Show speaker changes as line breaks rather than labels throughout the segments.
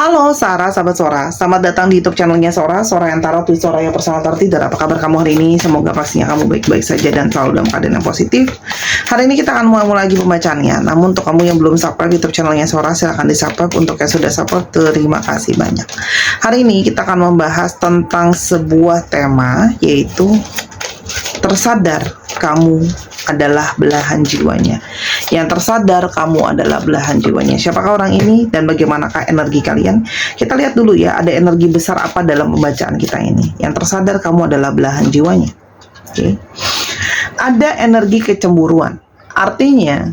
Halo Sarah, sahabat Sora. Selamat datang di YouTube channelnya Sora, Sora yang Tarot with Sora yang personal tarot tidak. Apa kabar kamu hari ini? Semoga pastinya kamu baik-baik saja dan selalu dalam keadaan yang positif. Hari ini kita akan mulai lagi pembacaannya. Namun untuk kamu yang belum subscribe YouTube channelnya Sora, silahkan di subscribe. Untuk yang sudah subscribe, terima kasih banyak. Hari ini kita akan membahas tentang sebuah tema, yaitu tersadar kamu adalah belahan jiwanya. Yang tersadar kamu adalah belahan jiwanya. Siapakah orang ini dan bagaimanakah energi kalian? Kita lihat dulu ya, ada energi besar apa dalam pembacaan kita ini. Yang tersadar kamu adalah belahan jiwanya. Oke. Ada energi kecemburuan. Artinya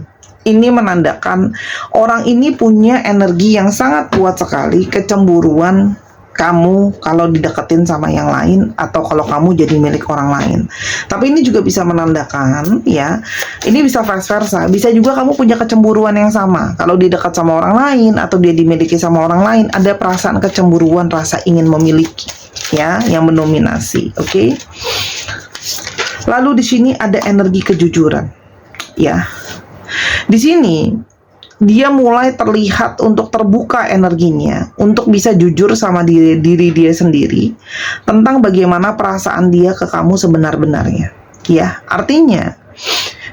ini menandakan orang ini punya energi yang sangat kuat sekali, kecemburuan kamu kalau dideketin sama yang lain atau kalau kamu jadi milik orang lain. Tapi ini juga bisa menandakan ya, ini bisa vice versa, bisa juga kamu punya kecemburuan yang sama. Kalau didekat sama orang lain atau dia dimiliki sama orang lain, ada perasaan kecemburuan, rasa ingin memiliki ya yang mendominasi. Oke. Lalu di sini ada energi kejujuran. Ya. Di sini dia mulai terlihat untuk terbuka energinya, untuk bisa jujur sama diri dia sendiri tentang bagaimana perasaan dia ke kamu sebenar-benarnya. Ya, artinya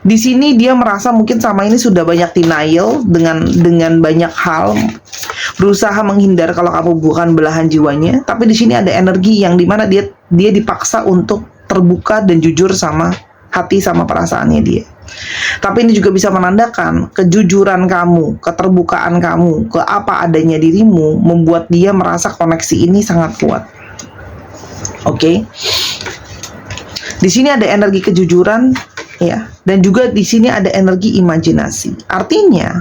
di sini dia merasa mungkin sama ini sudah banyak denial dengan banyak hal, berusaha menghindar kalau kamu bukan belahan jiwanya. Tapi di sini ada energi yang dimana dia dipaksa untuk terbuka dan jujur sama hati sama perasaannya dia. Tapi ini juga bisa menandakan kejujuran kamu, keterbukaan kamu, ke apa adanya dirimu, membuat dia merasa koneksi ini sangat kuat. Oke. Di sini ada energi kejujuran, ya, dan juga di sini ada energi imajinasi. Artinya,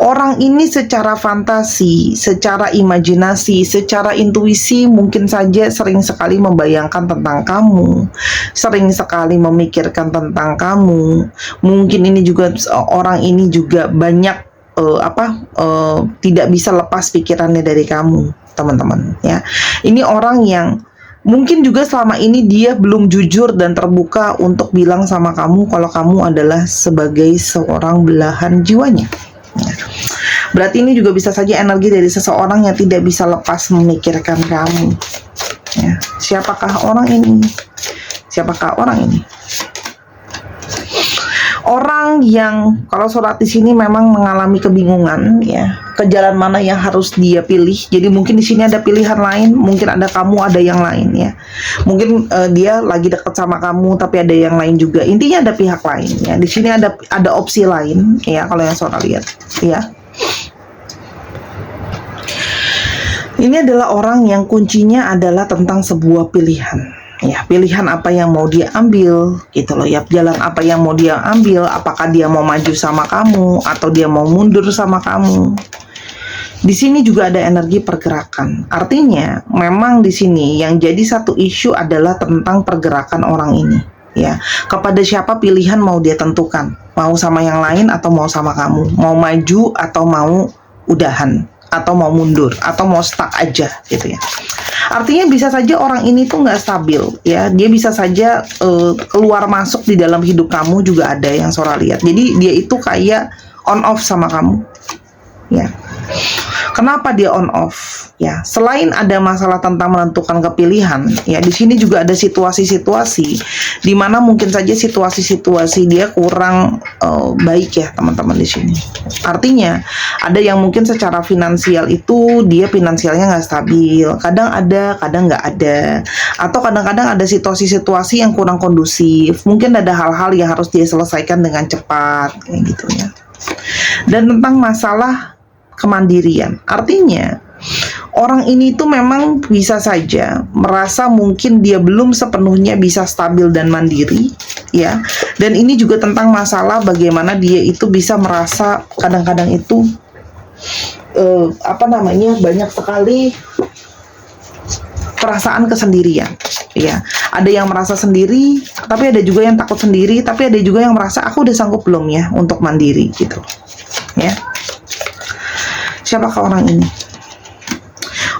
orang ini secara fantasi, secara imajinasi, secara intuisi mungkin saja sering sekali membayangkan tentang kamu, sering sekali memikirkan tentang kamu. Mungkin ini juga orang ini juga banyak tidak bisa lepas pikirannya dari kamu, teman-teman, ya. Ini orang yang mungkin juga selama ini dia belum jujur dan terbuka untuk bilang sama kamu kalau kamu adalah sebagai seorang belahan jiwanya. Ya. Berarti ini juga bisa saja energi dari seseorang yang tidak bisa lepas memikirkan kamu. Ya. Siapakah orang ini? Siapakah orang ini? Orang yang kalau surat di sini memang mengalami kebingungan ya, ke jalan mana yang harus dia pilih. Jadi mungkin di sini ada pilihan lain, mungkin ada kamu, ada yang lain ya. Mungkin dia lagi dekat sama kamu tapi ada yang lain juga. Intinya ada pihak lain ya. Di sini ada opsi lain ya kalau yang saudara lihat ya. Ini adalah orang yang kuncinya adalah tentang sebuah pilihan. Ya, pilihan apa yang mau dia ambil gitu loh ya, jalan apa yang mau dia ambil, apakah dia mau maju sama kamu atau dia mau mundur sama kamu. Di sini juga ada energi pergerakan. Artinya memang di sini yang jadi satu isu adalah tentang pergerakan orang ini ya. Kepada siapa pilihan mau dia tentukan, mau sama yang lain atau mau sama kamu, mau maju atau mau udahan, atau mau mundur atau mau stuck aja gitu ya. Artinya bisa saja orang ini tuh nggak stabil ya, dia bisa saja keluar masuk di dalam hidup kamu juga ada yang Sora lihat. Jadi dia itu kayak on off sama kamu ya. Kenapa dia on off ya? Selain ada masalah tentang menentukan kepilihan ya, di sini juga ada situasi-situasi di mana mungkin saja situasi-situasi dia kurang baik ya teman-teman di sini. Artinya ada yang mungkin secara finansial itu dia finansialnya nggak stabil, kadang ada, kadang nggak ada, atau kadang-kadang ada situasi-situasi yang kurang kondusif. Mungkin ada hal-hal yang harus dia selesaikan dengan cepat kayak gitu ya. Dan tentang masalah kemandirian, artinya orang ini tuh memang bisa saja merasa mungkin dia belum sepenuhnya bisa stabil dan mandiri ya. Dan ini juga tentang masalah bagaimana dia itu bisa merasa kadang-kadang itu banyak sekali perasaan kesendirian ya. Ada yang merasa sendiri, tapi ada juga yang takut sendiri, tapi ada juga yang merasa aku udah sanggup belum ya untuk mandiri gitu ya. Siapakah orang ini?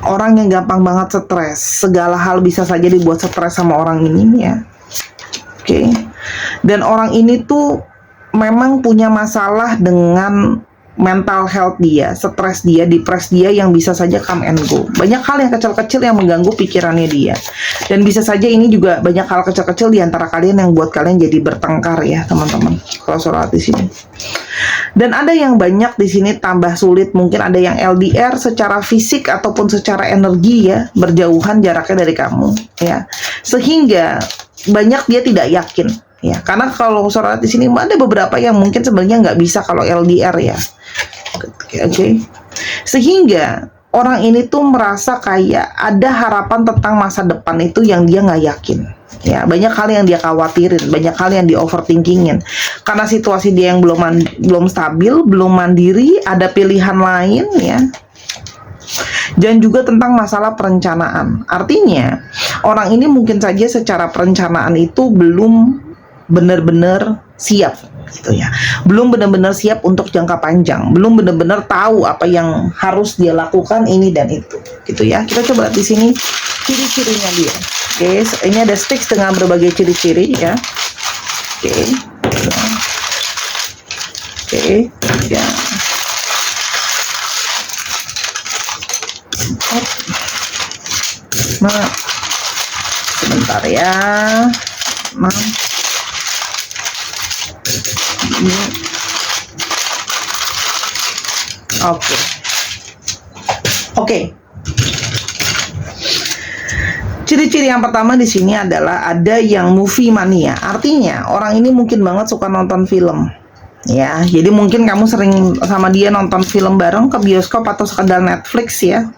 Orang yang gampang banget stres, segala hal bisa saja dibuat stres sama orang ini ya. Oke. Dan orang ini tuh memang punya masalah dengan mental health dia, stres dia, depres dia yang bisa saja come and go. Banyak hal yang kecil-kecil yang mengganggu pikirannya dia. Dan bisa saja ini juga banyak hal kecil-kecil di antara kalian yang buat kalian jadi bertengkar ya, teman-teman. Kalau sholat di sini. Dan ada yang banyak di sini tambah sulit, mungkin ada yang LDR secara fisik ataupun secara energi ya, berjauhan jaraknya dari kamu ya. Sehingga banyak dia tidak yakin ya, karena kalau sholat di sini ada beberapa yang mungkin sebenarnya nggak bisa kalau LDR ya. Oke. Sehingga orang ini tuh merasa kayak ada harapan tentang masa depan itu yang dia nggak yakin. Ya, banyak hal yang dia khawatirin, banyak hal yang di overthinkingin. Karena situasi dia yang belum stabil, belum mandiri, ada pilihan lain ya. Dan juga tentang masalah perencanaan. Artinya, orang ini mungkin saja secara perencanaan itu belum benar-benar siap gitu ya. Belum benar-benar siap untuk jangka panjang, belum benar-benar tahu apa yang harus dia lakukan ini dan itu gitu ya. Kita coba lihat di sini ciri-cirinya dia. Oke, ini ada sticks dengan berbagai ciri-ciri ya. Oke. Oke, ya. Nah, sebentar ya. Nah. Oke. Ciri-ciri yang pertama di sini adalah ada yang movie mania. Artinya orang ini mungkin banget suka nonton film. Ya, jadi mungkin kamu sering sama dia nonton film bareng ke bioskop atau sekedar Netflix ya.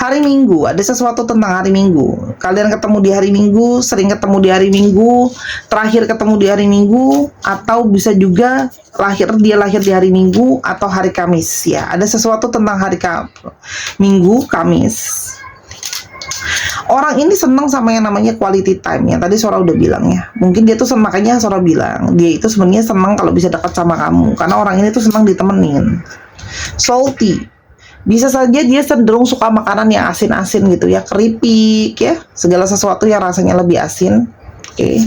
Hari Minggu, ada sesuatu tentang hari Minggu. Kalian ketemu di hari Minggu, sering ketemu di hari Minggu, terakhir ketemu di hari Minggu, atau bisa juga dia lahir di hari Minggu atau hari Kamis ya. Ada sesuatu tentang hari Minggu, Kamis. Orang ini senang sama yang namanya quality time ya. Tadi Sora udah bilang ya. Mungkin dia tuh makanya Sora bilang dia itu sebenarnya senang kalau bisa dekat sama kamu, karena orang ini tuh senang ditemenin. Salty. Bisa saja dia cenderung suka makanan yang asin-asin gitu ya, keripik ya, segala sesuatu yang rasanya lebih asin. Oke.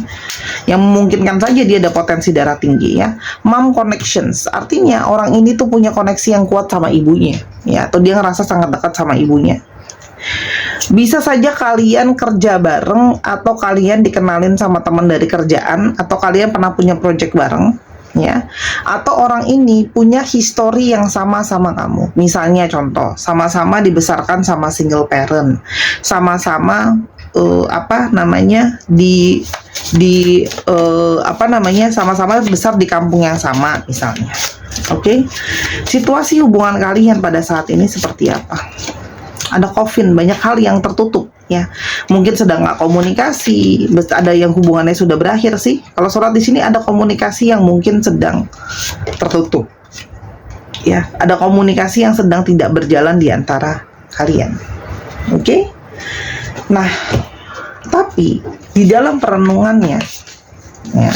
Yang memungkinkan saja dia ada potensi darah tinggi ya. Mom connections, artinya orang ini tuh punya koneksi yang kuat sama ibunya ya, atau dia ngerasa sangat dekat sama ibunya. Bisa saja kalian kerja bareng, atau kalian dikenalin sama teman dari kerjaan, atau kalian pernah punya project bareng ya, atau orang ini punya histori yang sama sama kamu. Misalnya contoh, sama-sama dibesarkan sama single parent, sama-sama sama-sama besar di kampung yang sama misalnya. Oke. Situasi hubungan kalian pada saat ini seperti apa? Ada coffin, banyak hal yang tertutup ya. Mungkin sedang nggak komunikasi, ada yang hubungannya sudah berakhir sih. Kalau surat di sini ada komunikasi yang mungkin sedang tertutup. Ya, ada komunikasi yang sedang tidak berjalan di antara kalian. Oke? Nah, tapi di dalam perenungannya ya,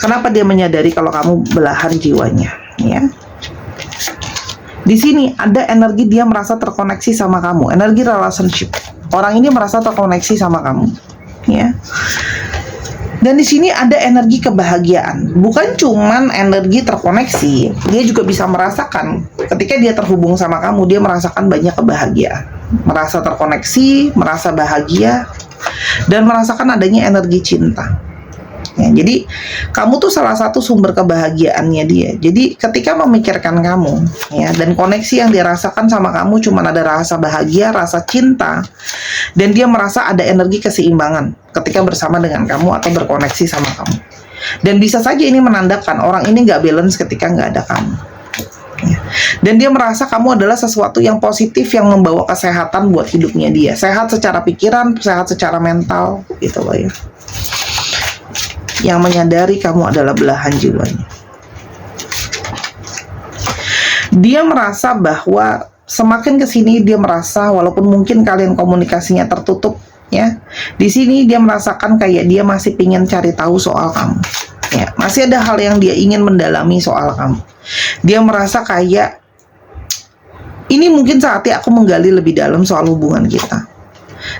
kenapa dia menyadari kalau kamu belahan jiwanya ya? Di sini ada energi dia merasa terkoneksi sama kamu, energi relationship. Orang ini merasa terkoneksi sama kamu, ya. Dan di sini ada energi kebahagiaan, bukan cuman energi terkoneksi. Dia juga bisa merasakan ketika dia terhubung sama kamu, dia merasakan banyak kebahagiaan, merasa terkoneksi, merasa bahagia, dan merasakan adanya energi cinta. Ya, jadi kamu tuh salah satu sumber kebahagiaannya dia. Jadi ketika memikirkan kamu ya, dan koneksi yang dia rasakan sama kamu cuma ada rasa bahagia, rasa cinta, dan dia merasa ada energi keseimbangan ketika bersama dengan kamu atau berkoneksi sama kamu. Dan bisa saja ini menandakan orang ini nggak balance ketika nggak ada kamu ya. Dan dia merasa kamu adalah sesuatu yang positif yang membawa kesehatan buat hidupnya dia, sehat secara pikiran, sehat secara mental gitu loh ya. Yang menyadari kamu adalah belahan jiwanya. Dia merasa bahwa semakin kesini dia merasa walaupun mungkin kalian komunikasinya tertutup ya, di sini dia merasakan kayak dia masih ingin cari tahu soal kamu ya, masih ada hal yang dia ingin mendalami soal kamu. Dia merasa kayak ini mungkin saatnya aku menggali lebih dalam soal hubungan kita.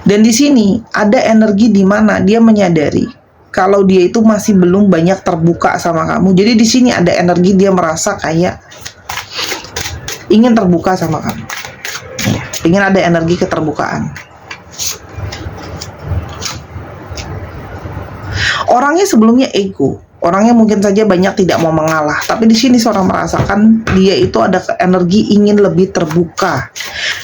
Dan di sini ada energi di mana dia menyadari kalau dia itu masih belum banyak terbuka sama kamu. Jadi di sini ada energi dia merasa kayak ingin terbuka sama kamu. Ya, ingin ada energi keterbukaan. Orangnya sebelumnya ego. Orangnya mungkin saja banyak tidak mau mengalah, tapi di sini seorang merasakan dia itu ada energi ingin lebih terbuka.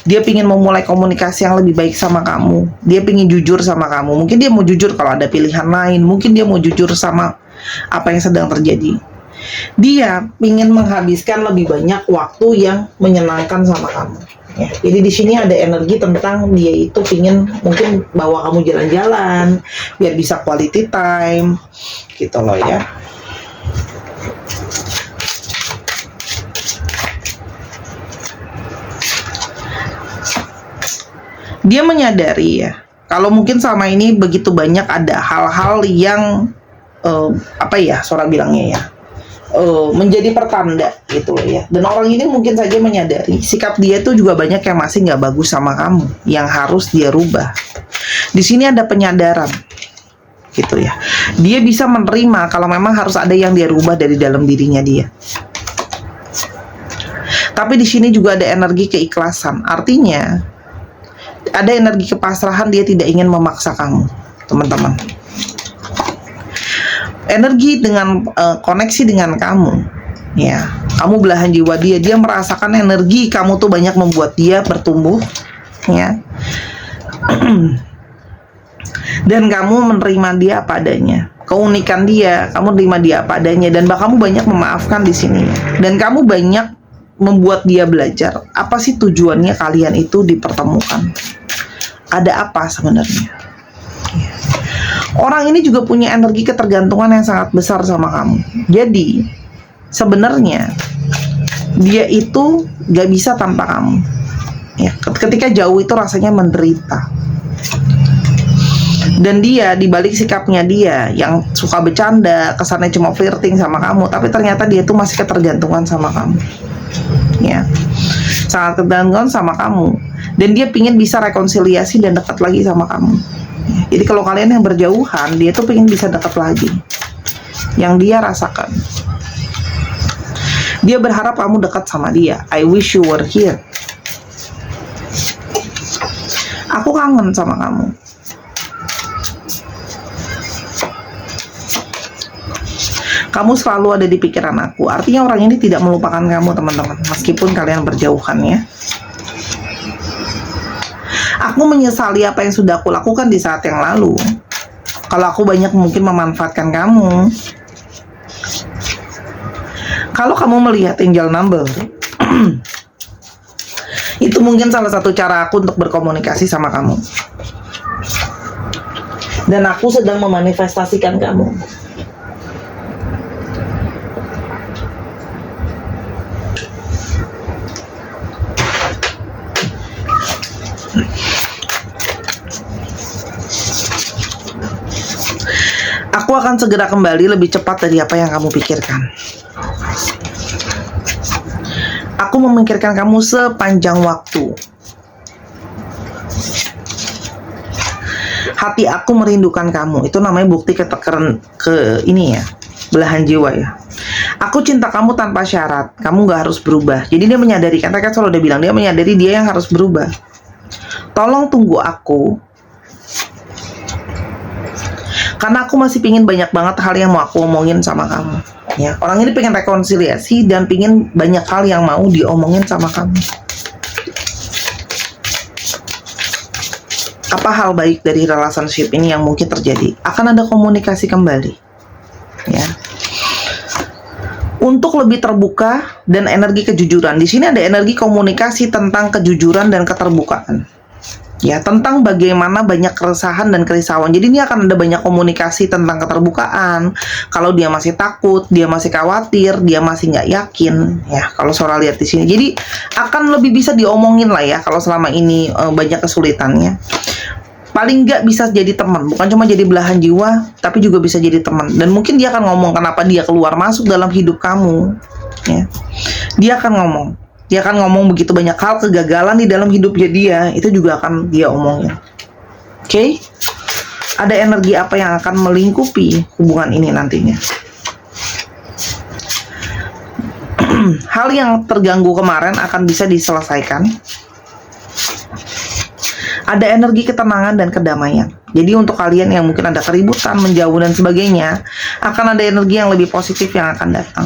Dia ingin memulai komunikasi yang lebih baik sama kamu. Dia ingin jujur sama kamu. Mungkin dia mau jujur kalau ada pilihan lain. Mungkin dia mau jujur sama apa yang sedang terjadi. Dia ingin menghabiskan lebih banyak waktu yang menyenangkan sama kamu. Ya, jadi di sini ada energi tentang dia itu ingin mungkin bawa kamu jalan-jalan biar bisa quality time gitu loh ya. Dia menyadari ya kalau mungkin sama ini begitu banyak ada hal-hal yang Sora bilangnya ya, menjadi pertanda gitu loh ya. Dan orang ini mungkin saja menyadari sikap dia tuh juga banyak yang masih nggak bagus sama kamu, yang harus dia rubah. Di sini ada penyadaran gitu ya. Dia bisa menerima kalau memang harus ada yang dia rubah dari dalam dirinya dia. Tapi di sini juga ada energi keikhlasan. Artinya ada energi kepasrahan, dia tidak ingin memaksa kamu, teman-teman. Energi dengan koneksi dengan kamu, ya, kamu belahan jiwa dia. Dia merasakan energi kamu tuh banyak membuat dia bertumbuh, ya. Dan kamu menerima dia apa adanya. Keunikan dia, kamu terima dia apa adanya. Dan kamu banyak memaafkan di sini. Dan kamu banyak membuat dia belajar. Apa sih tujuannya kalian itu dipertemukan? Ada apa sebenarnya? Orang ini juga punya energi ketergantungan yang sangat besar sama kamu. Jadi sebenarnya dia itu gak bisa tanpa kamu. Ya, ketika jauh itu rasanya menderita. Dan dia dibalik sikapnya dia yang suka bercanda, kesannya cuma flirting sama kamu, tapi ternyata dia tuh masih ketergantungan sama kamu. Ya, sangat ketergantungan sama kamu. Dan dia pingin bisa rekonsiliasi dan dekat lagi sama kamu. Jadi kalau kalian yang berjauhan, dia tuh pengen bisa dekat lagi. Yang dia rasakan, dia berharap kamu dekat sama dia. I wish you were here. Aku kangen sama kamu. Kamu selalu ada di pikiran aku. Artinya orang ini tidak melupakan kamu, teman-teman, meskipun kalian berjauhan ya. Aku menyesali apa yang sudah aku lakukan di saat yang lalu. Kalau aku banyak mungkin memanfaatkan kamu. Kalau kamu melihat angel number, itu mungkin salah satu cara aku untuk berkomunikasi sama kamu. Dan aku sedang memanifestasikan kamu. Aku akan segera kembali lebih cepat dari apa yang kamu pikirkan. Aku memikirkan kamu sepanjang waktu. Hati aku merindukan kamu. Itu namanya bukti ini ya, belahan jiwa ya. Aku cinta kamu tanpa syarat. Kamu gak harus berubah. Jadi dia menyadari, kan selalu dia bilang, dia menyadari dia yang harus berubah. Tolong tunggu aku. Karena aku masih pingin banyak banget hal yang mau aku omongin sama kamu. Ya, orang ini pengen rekonsiliasi dan pingin banyak hal yang mau diomongin sama kamu. Apa hal baik dari relationship ini yang mungkin terjadi? Akan ada komunikasi kembali. Ya. Untuk lebih terbuka dan energi kejujuran. Di sini ada energi komunikasi tentang kejujuran dan keterbukaan. Ya, tentang bagaimana banyak keresahan dan kerisauan. Jadi ini akan ada banyak komunikasi tentang keterbukaan. Kalau dia masih takut, dia masih khawatir, dia masih nggak yakin. Ya, kalau Sora lihat di sini. Jadi akan lebih bisa diomongin lah ya. Kalau selama ini banyak kesulitannya, paling nggak bisa jadi teman. Bukan cuma jadi belahan jiwa, tapi juga bisa jadi teman. Dan mungkin dia akan ngomong kenapa dia keluar masuk dalam hidup kamu. Ya, dia akan ngomong. Dia akan ngomong begitu banyak hal kegagalan di dalam hidupnya dia, itu juga akan dia omongin. Oke? Ada energi apa yang akan melingkupi hubungan ini nantinya? hal yang terganggu kemarin akan bisa diselesaikan. Ada energi ketenangan dan kedamaian. Jadi untuk kalian yang mungkin ada keributan, menjauh dan sebagainya, akan ada energi yang lebih positif yang akan datang.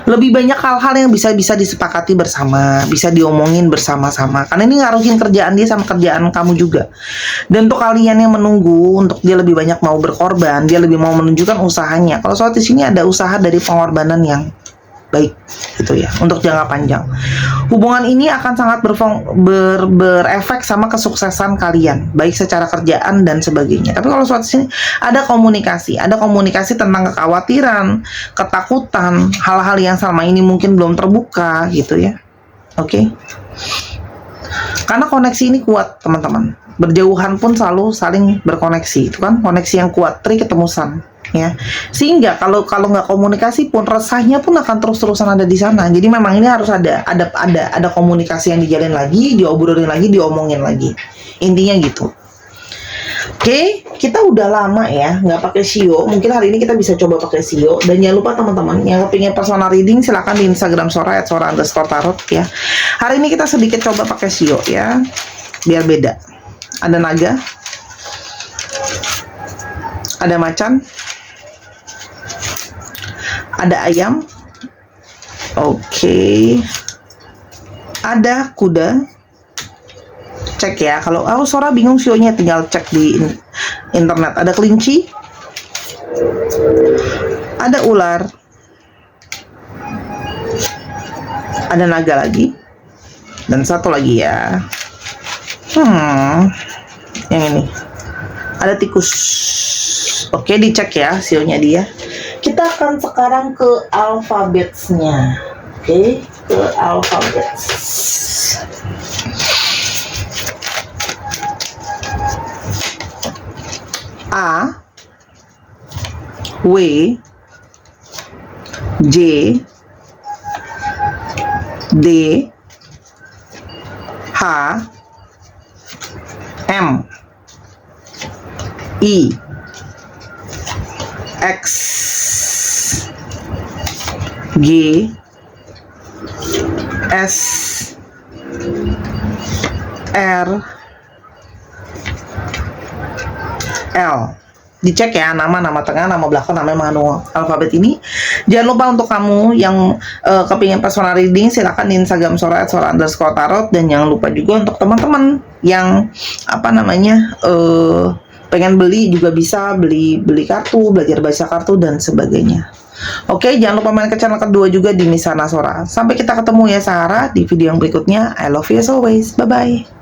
Lebih banyak hal-hal yang bisa disepakati bersama, bisa diomongin bersama-sama. Karena ini ngaruhin kerjaan dia sama kerjaan kamu juga. Dan untuk kalian yang menunggu, untuk dia lebih banyak mau berkorban, dia lebih mau menunjukkan usahanya. Kalau soal di sini ada usaha dari pengorbanan yang baik, gitu ya, untuk jangka panjang. Hubungan ini akan sangat berefek sama kesuksesan kalian, baik secara kerjaan dan sebagainya. Tapi kalau suatu sini ada komunikasi tentang kekhawatiran, ketakutan, hal-hal yang selama ini mungkin belum terbuka, gitu ya. Oke. Karena koneksi ini kuat, teman-teman. Berjauhan pun selalu saling berkoneksi, itu kan koneksi yang kuat, tri ketemu sun. Ya, sehingga kalau nggak komunikasi pun resahnya pun akan terus-terusan ada di sana. Jadi memang ini harus ada komunikasi yang dijalin lagi, diobrolin lagi, diomongin lagi. Intinya gitu. Oke, kita udah lama ya nggak pakai Shio. Mungkin hari ini kita bisa coba pakai Shio. Dan jangan lupa teman-teman yang kepingin personal reading silahkan di Instagram Sora @sora_tarot ya. Hari ini kita sedikit coba pakai Shio ya, biar beda. Ada naga, ada macan, ada ayam, oke, ada kuda. Cek ya, kalau Sora bingung sionya tinggal cek di internet. Ada kelinci, ada ular, ada naga lagi, dan satu lagi ya, yang ini ada tikus. Oke, dicek ya sionya dia. Kita akan sekarang ke alfabetnya. Oke, ke alfabet. A, W, J, D, H, M, I, X, G, S, R, L. Dicek ya nama tengah, nama belakang, nama mengandung alfabet ini. Jangan lupa untuk kamu yang kepingin personal reading silakan di Instagram Sora @sora_tarot. Dan jangan lupa juga untuk teman-teman yang pengen beli juga bisa beli kartu, belajar baca kartu dan sebagainya. Oke, jangan lupa main ke channel kedua juga di Misana Sora. Sampai kita ketemu ya Sahara di video yang berikutnya. I love you as always. Bye bye.